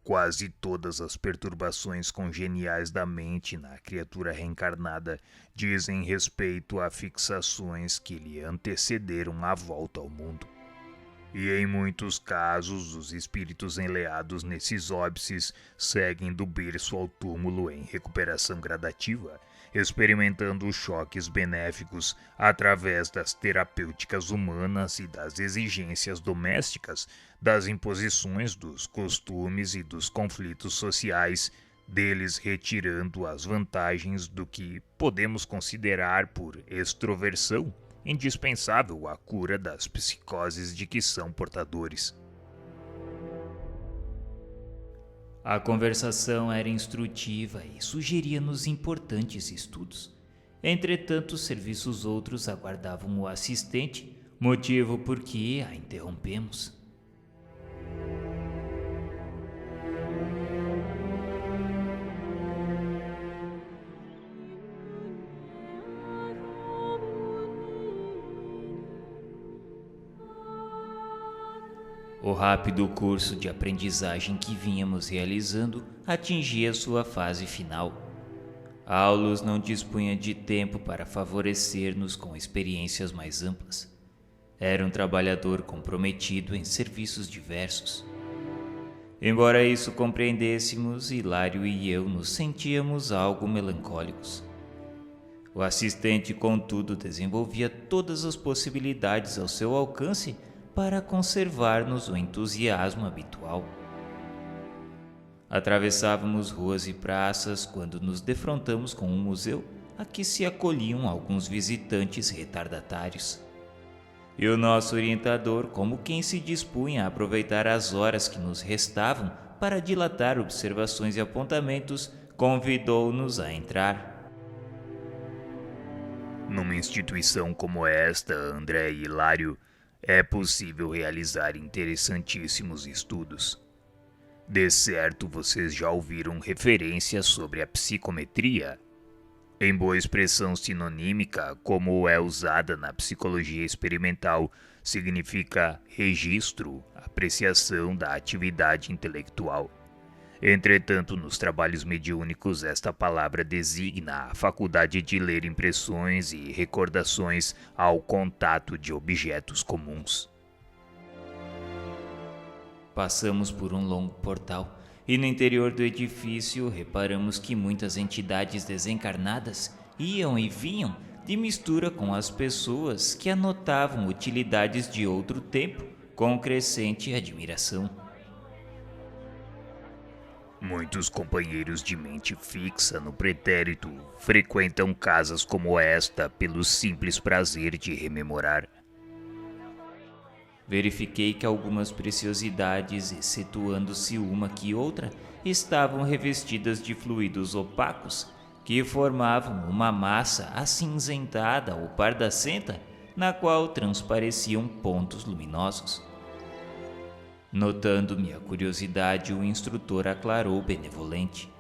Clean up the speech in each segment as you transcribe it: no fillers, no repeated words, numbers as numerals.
Quase todas as perturbações congeniais da mente na criatura reencarnada dizem respeito a fixações que lhe antecederam a volta ao mundo. E em muitos casos, os espíritos enleados nesses óbices seguem do berço ao túmulo em recuperação gradativa, experimentando choques benéficos através das terapêuticas humanas e das exigências domésticas, das imposições dos costumes e dos conflitos sociais, deles retirando as vantagens do que podemos considerar por extroversão indispensável à cura das psicoses de que são portadores. A conversação era instrutiva e sugeria-nos importantes estudos. Entretanto, serviços outros aguardavam o assistente, motivo por que a interrompemos. O rápido curso de aprendizagem que vínhamos realizando atingia sua fase final. Aulus não dispunha de tempo para favorecer-nos com experiências mais amplas. Era um trabalhador comprometido em serviços diversos. Embora isso compreendêssemos, Hilário e eu nos sentíamos algo melancólicos. O assistente, contudo, desenvolvia todas as possibilidades ao seu alcance para conservar-nos o entusiasmo habitual. Atravessávamos ruas e praças quando nos defrontamos com um museu a que se acolhiam alguns visitantes retardatários. E o nosso orientador, como quem se dispunha a aproveitar as horas que nos restavam para dilatar observações e apontamentos, convidou-nos a entrar. Numa instituição como esta, André e Hilário, é possível realizar interessantíssimos estudos. De certo, vocês já ouviram referências sobre a psicometria, em boa expressão sinonímica, como é usada na psicologia experimental, significa registro, apreciação da atividade intelectual. Entretanto, nos trabalhos mediúnicos, esta palavra designa a faculdade de ler impressões e recordações ao contato de objetos comuns. Passamos por um longo portal e no interior do edifício reparamos que muitas entidades desencarnadas iam e vinham de mistura com as pessoas que anotavam utilidades de outro tempo com crescente admiração. Muitos companheiros de mente fixa no pretérito frequentam casas como esta pelo simples prazer de rememorar. Verifiquei que algumas preciosidades, excetuando-se uma que outra, estavam revestidas de fluidos opacos que formavam uma massa acinzentada ou pardacenta na qual transpareciam pontos luminosos. Notando minha curiosidade, o instrutor aclarou benevolente.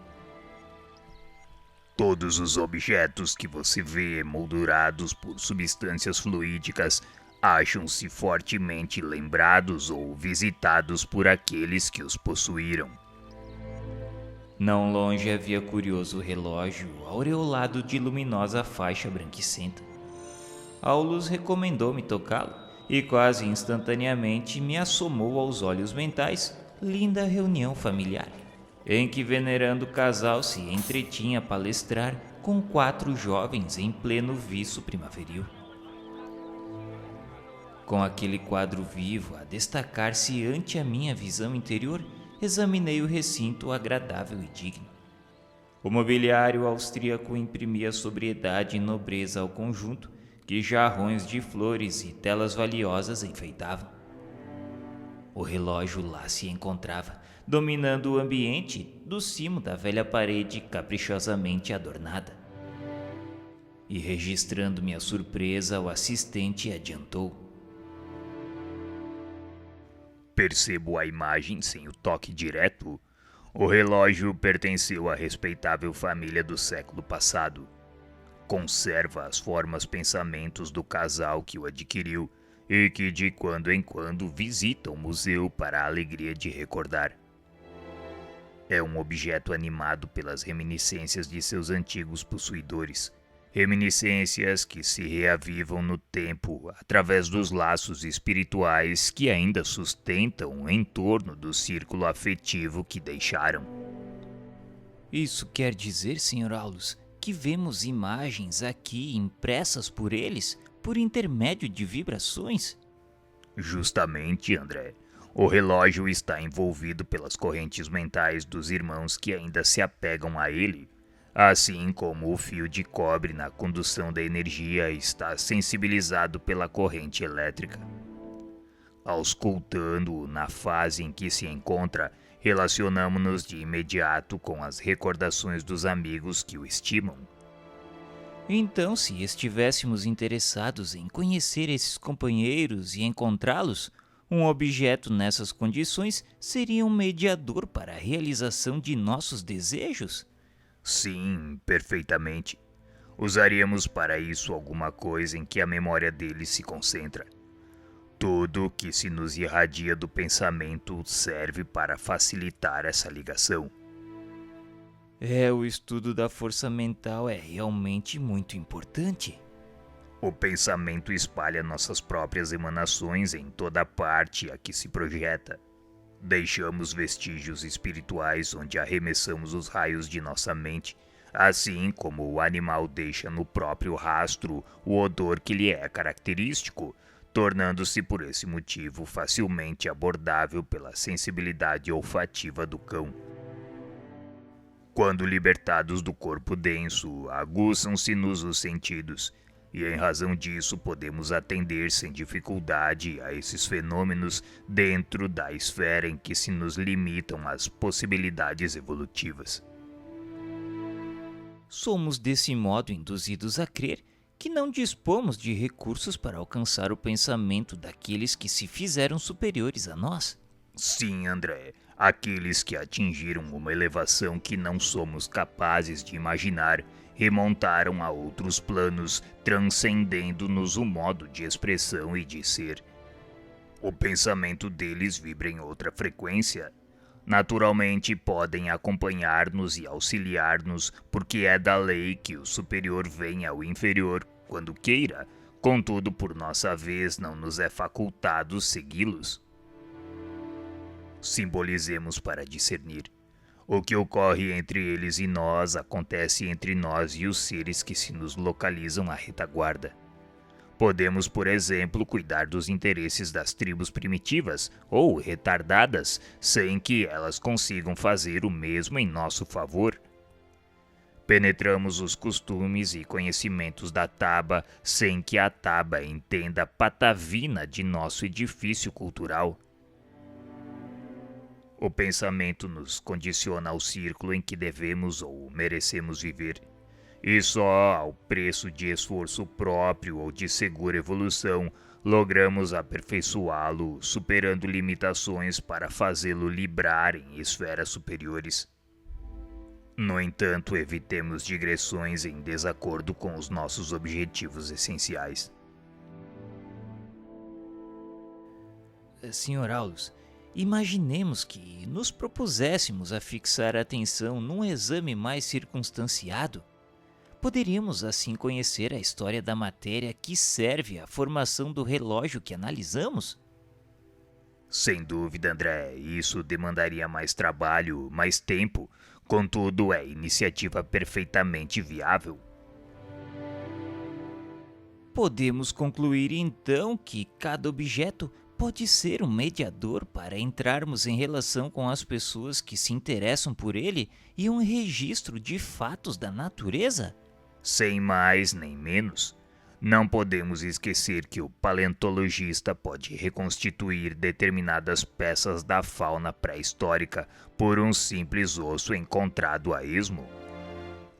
Todos os objetos que você vê emoldurados por substâncias fluídicas acham-se fortemente lembrados ou visitados por aqueles que os possuíram. Não longe havia curioso relógio aureolado de luminosa faixa branquicenta. Aulus recomendou-me tocá-lo e quase instantaneamente me assomou aos olhos mentais linda reunião familiar, em que venerando casal se entretinha a palestrar com 4 jovens em pleno viço primaveril. Com aquele quadro vivo a destacar-se ante a minha visão interior, examinei o recinto agradável e digno. O mobiliário austríaco imprimia sobriedade e nobreza ao conjunto, que jarrões de flores e telas valiosas enfeitavam. O relógio lá se encontrava, dominando o ambiente do cimo da velha parede caprichosamente adornada. E registrando minha surpresa, o assistente adiantou. Percebo a imagem sem o toque direto. O relógio pertenceu à respeitável família do século passado. Conserva as formas pensamentos do casal que o adquiriu e que de quando em quando visita o museu para a alegria de recordar. É um objeto animado pelas reminiscências de seus antigos possuidores. Reminiscências que se reavivam no tempo através dos laços espirituais que ainda sustentam em torno do círculo afetivo que deixaram. Isso quer dizer, Sr. Aulus, que vemos imagens aqui impressas por eles por intermédio de vibrações? Justamente, André. O relógio está envolvido pelas correntes mentais dos irmãos que ainda se apegam a ele, assim como o fio de cobre na condução da energia está sensibilizado pela corrente elétrica. Auscultando-o na fase em que se encontra, relacionamos-nos de imediato com as recordações dos amigos que o estimam. Então, se estivéssemos interessados em conhecer esses companheiros e encontrá-los, um objeto nessas condições seria um mediador para a realização de nossos desejos? Sim, perfeitamente. Usaríamos para isso alguma coisa em que a memória dele se concentra. Tudo que se nos irradia do pensamento serve para facilitar essa ligação. O estudo da força mental é realmente muito importante. O pensamento espalha nossas próprias emanações em toda parte a que se projeta. Deixamos vestígios espirituais onde arremessamos os raios de nossa mente, assim como o animal deixa no próprio rastro o odor que lhe é característico, tornando-se por esse motivo facilmente abordável pela sensibilidade olfativa do cão. Quando libertados do corpo denso, aguçam-se-nos os sentidos, e em razão disso podemos atender sem dificuldade a esses fenômenos dentro da esfera em que se nos limitam as possibilidades evolutivas. Somos desse modo induzidos a crer que não dispomos de recursos para alcançar o pensamento daqueles que se fizeram superiores a nós. Sim, André, aqueles que atingiram uma elevação que não somos capazes de imaginar remontaram a outros planos, transcendendo-nos o modo de expressão e de ser. O pensamento deles vibra em outra frequência. Naturalmente podem acompanhar-nos e auxiliar-nos, porque é da lei que o superior venha ao inferior quando queira, contudo por nossa vez não nos é facultado segui-los. Simbolizemos para discernir. O que ocorre entre eles e nós acontece entre nós e os seres que se nos localizam à retaguarda. Podemos, por exemplo, cuidar dos interesses das tribos primitivas ou retardadas, sem que elas consigam fazer o mesmo em nosso favor. Penetramos os costumes e conhecimentos da Taba sem que a Taba entenda patavina de nosso edifício cultural. O pensamento nos condiciona ao círculo em que devemos ou merecemos viver, e só ao preço de esforço próprio ou de segura evolução logramos aperfeiçoá-lo, superando limitações para fazê-lo librar em esferas superiores. No entanto, evitemos digressões em desacordo com os nossos objetivos essenciais. Sr. Aulus, imaginemos que nos propuséssemos a fixar a atenção num exame mais circunstanciado. Poderíamos assim conhecer a história da matéria que serve à formação do relógio que analisamos? Sem dúvida, André, isso demandaria mais trabalho, mais tempo, contudo é iniciativa perfeitamente viável. Podemos concluir então que cada objeto pode ser um mediador para entrarmos em relação com as pessoas que se interessam por ele e um registro de fatos da natureza? Sem mais nem menos, não podemos esquecer que o paleontologista pode reconstituir determinadas peças da fauna pré-histórica por um simples osso encontrado a esmo.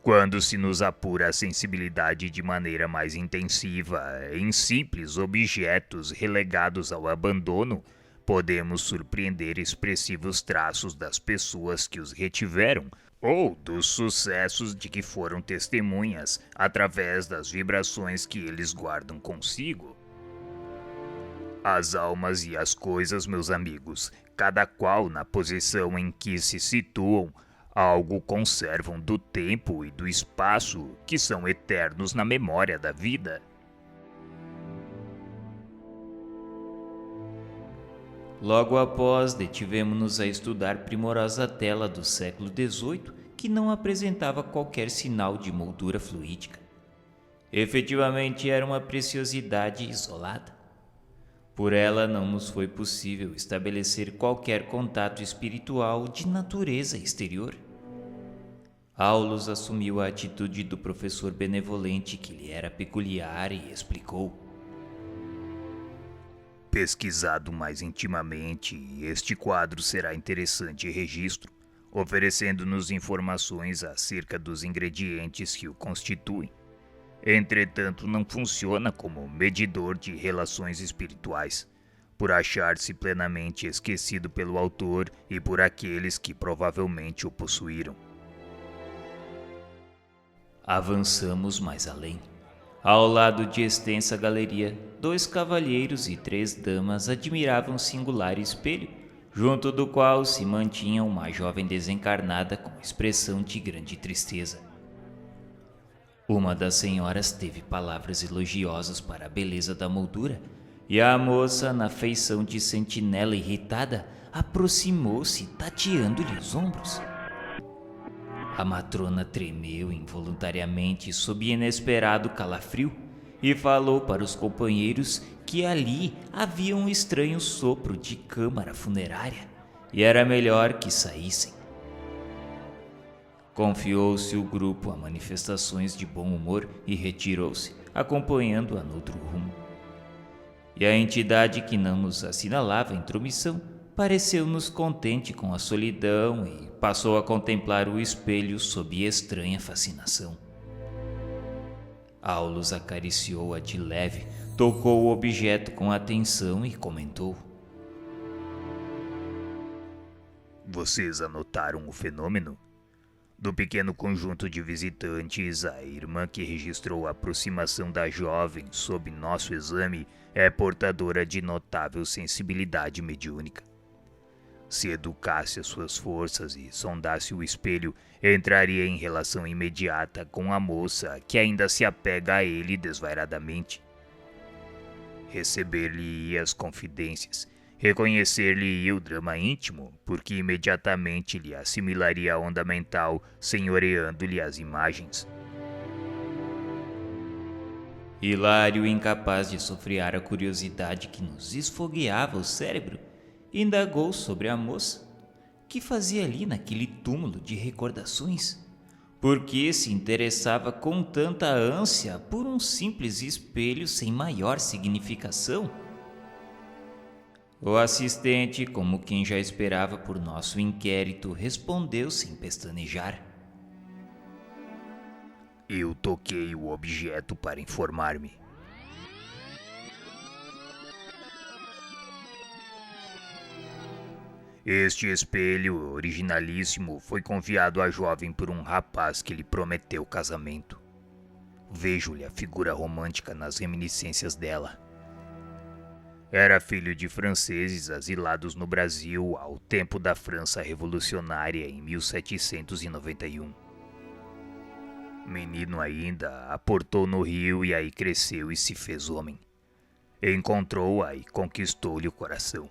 Quando se nos apura a sensibilidade de maneira mais intensiva em simples objetos relegados ao abandono, podemos surpreender expressivos traços das pessoas que os retiveram ou dos sucessos de que foram testemunhas através das vibrações que eles guardam consigo. As almas e as coisas, meus amigos, cada qual na posição em que se situam, Algo conservam do tempo e do espaço que são eternos na memória da vida. Logo após, detivemo-nos a estudar primorosa tela do século XVIII que não apresentava qualquer sinal de moldura fluídica. Efetivamente era uma preciosidade isolada. Por ela não nos foi possível estabelecer qualquer contato espiritual de natureza exterior. Aulus assumiu a atitude do professor benevolente que lhe era peculiar e explicou. Pesquisado mais intimamente, este quadro será interessante registro, oferecendo-nos informações acerca dos ingredientes que o constituem. Entretanto, não funciona como medidor de relações espirituais, por achar-se plenamente esquecido pelo autor e por aqueles que provavelmente o possuíram. Avançamos mais além. Ao lado de extensa galeria, 2 cavalheiros e 3 damas admiravam um singular espelho, junto do qual se mantinha uma jovem desencarnada com expressão de grande tristeza. Uma das senhoras teve palavras elogiosas para a beleza da moldura, e a moça, na feição de sentinela irritada, aproximou-se, tateando-lhe os ombros. A matrona tremeu involuntariamente sob inesperado calafrio e falou para os companheiros que ali havia um estranho sopro de câmara funerária e era melhor que saíssem. Confiou-se o grupo a manifestações de bom humor e retirou-se, acompanhando-a noutro rumo. E a entidade que não nos assinalava intromissão pareceu-nos contente com a solidão e passou a contemplar o espelho sob estranha fascinação. Aulus acariciou-a de leve, tocou o objeto com atenção e comentou. Vocês anotaram o fenômeno? Do pequeno conjunto de visitantes, a irmã que registrou a aproximação da jovem sob nosso exame é portadora de notável sensibilidade mediúnica. Se educasse as suas forças e sondasse o espelho, entraria em relação imediata com a moça que ainda se apega a ele desvairadamente. Receber-lhe-ia as confidências, reconhecer-lhe-ia o drama íntimo, porque imediatamente lhe assimilaria a onda mental, senhoreando-lhe as imagens. Hilário, incapaz de sofrear a curiosidade que nos esfogueava o cérebro, indagou sobre a moça, que fazia ali naquele túmulo de recordações, por que se interessava com tanta ânsia por um simples espelho sem maior significação. O assistente, como quem já esperava por nosso inquérito, respondeu sem pestanejar. Eu toquei o objeto para informar-me. Este espelho originalíssimo foi confiado à jovem por um rapaz que lhe prometeu casamento. Vejo-lhe a figura romântica nas reminiscências dela. Era filho de franceses asilados no Brasil ao tempo da França Revolucionária em 1791. Menino ainda, aportou no Rio e aí cresceu e se fez homem. Encontrou-a e conquistou-lhe o coração.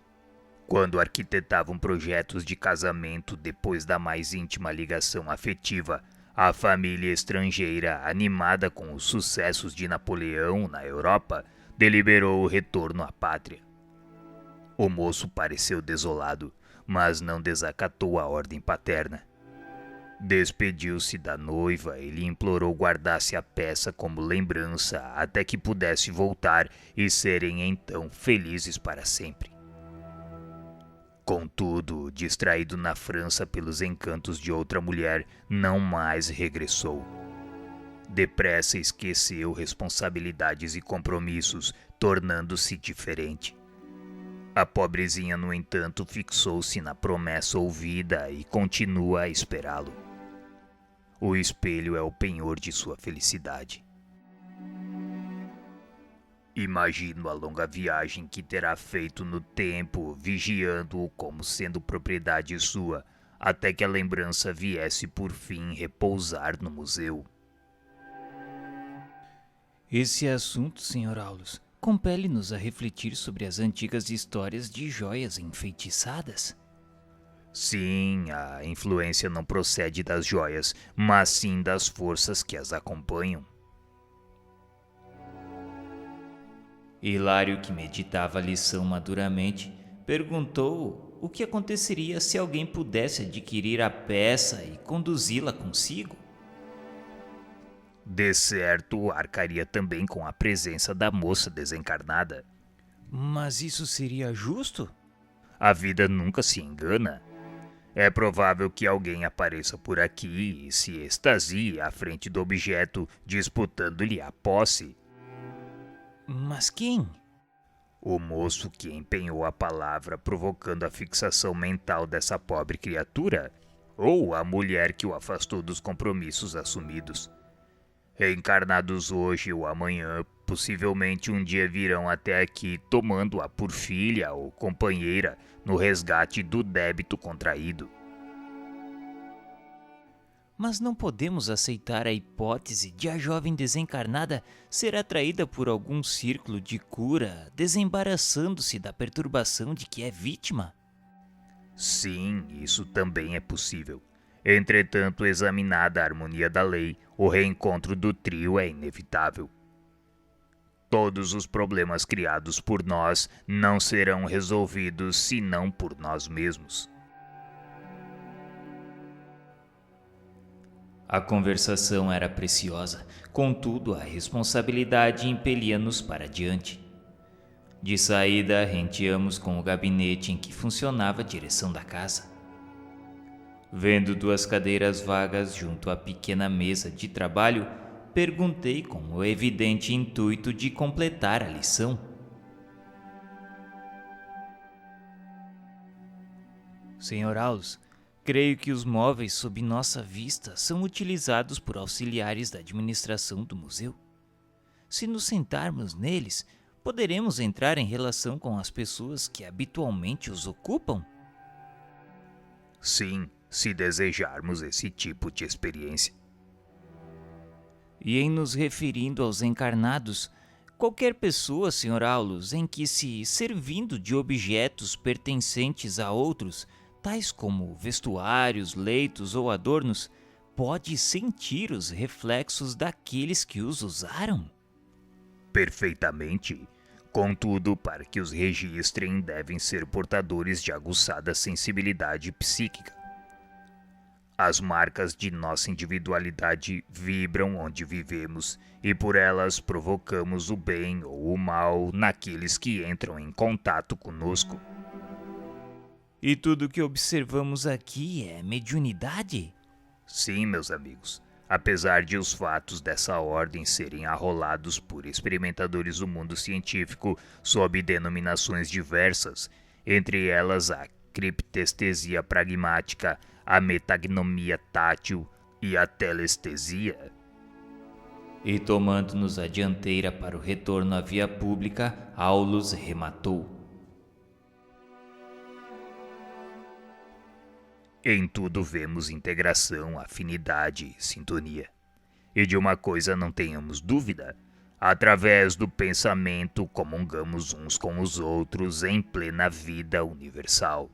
Quando arquitetavam projetos de casamento depois da mais íntima ligação afetiva, a família estrangeira, animada com os sucessos de Napoleão na Europa, deliberou o retorno à pátria. O moço pareceu desolado, mas não desacatou a ordem paterna. Despediu-se da noiva e lhe implorou guardasse a peça como lembrança até que pudesse voltar e serem então felizes para sempre. Contudo, distraído na França pelos encantos de outra mulher, não mais regressou. Depressa esqueceu responsabilidades e compromissos, tornando-se diferente. A pobrezinha, no entanto, fixou-se na promessa ouvida e continua a esperá-lo. O espelho é o penhor de sua felicidade. Imagino a longa viagem que terá feito no tempo, vigiando-o como sendo propriedade sua, até que a lembrança viesse por fim repousar no museu. Esse assunto, Sr. Aulus, compele-nos a refletir sobre as antigas histórias de joias enfeitiçadas. Sim, a influência não procede das joias, mas sim das forças que as acompanham. Hilário, que meditava a lição maduramente, perguntou o que aconteceria se alguém pudesse adquirir a peça e conduzi-la consigo. De certo, arcaria também com a presença da moça desencarnada. Mas isso seria justo? A vida nunca se engana. É provável que alguém apareça por aqui e se extasie à frente do objeto, disputando-lhe a posse. Mas quem? O moço que empenhou a palavra provocando a fixação mental dessa pobre criatura, ou a mulher que o afastou dos compromissos assumidos. Reencarnados hoje ou amanhã, possivelmente um dia virão até aqui tomando-a por filha ou companheira no resgate do débito contraído. Mas não podemos aceitar a hipótese de a jovem desencarnada ser atraída por algum círculo de cura, desembaraçando-se da perturbação de que é vítima? Sim, isso também é possível. Entretanto, examinada a harmonia da lei, o reencontro do trio é inevitável. Todos os problemas criados por nós não serão resolvidos senão por nós mesmos. A conversação era preciosa, contudo a responsabilidade impelia-nos para diante. De saída, renteamos com o gabinete em que funcionava a direção da casa. Vendo duas cadeiras vagas junto à pequena mesa de trabalho, perguntei com o evidente intuito de completar a lição. Sr. Aulus, creio que os móveis sob nossa vista são utilizados por auxiliares da administração do museu. Se nos sentarmos neles, poderemos entrar em relação com as pessoas que habitualmente os ocupam? Sim, se desejarmos esse tipo de experiência. E em nos referindo aos encarnados, qualquer pessoa, Sr. Aulus, em que se servindo de objetos pertencentes a outros, tais como vestuários, leitos ou adornos, pode sentir os reflexos daqueles que os usaram? Perfeitamente. Contudo, para que os registrem, devem ser portadores de aguçada sensibilidade psíquica. As marcas de nossa individualidade vibram onde vivemos e por elas provocamos o bem ou o mal naqueles que entram em contato conosco. E tudo que observamos aqui é mediunidade? Sim, meus amigos. Apesar de os fatos dessa ordem serem arrolados por experimentadores do mundo científico sob denominações diversas, entre elas a criptestesia pragmática, a metagnomia tátil e a telestesia. E tomando-nos a dianteira para o retorno à via pública, Aulus rematou. Em tudo vemos integração, afinidade e sintonia. E de uma coisa não tenhamos dúvida: através do pensamento comungamos uns com os outros em plena vida universal.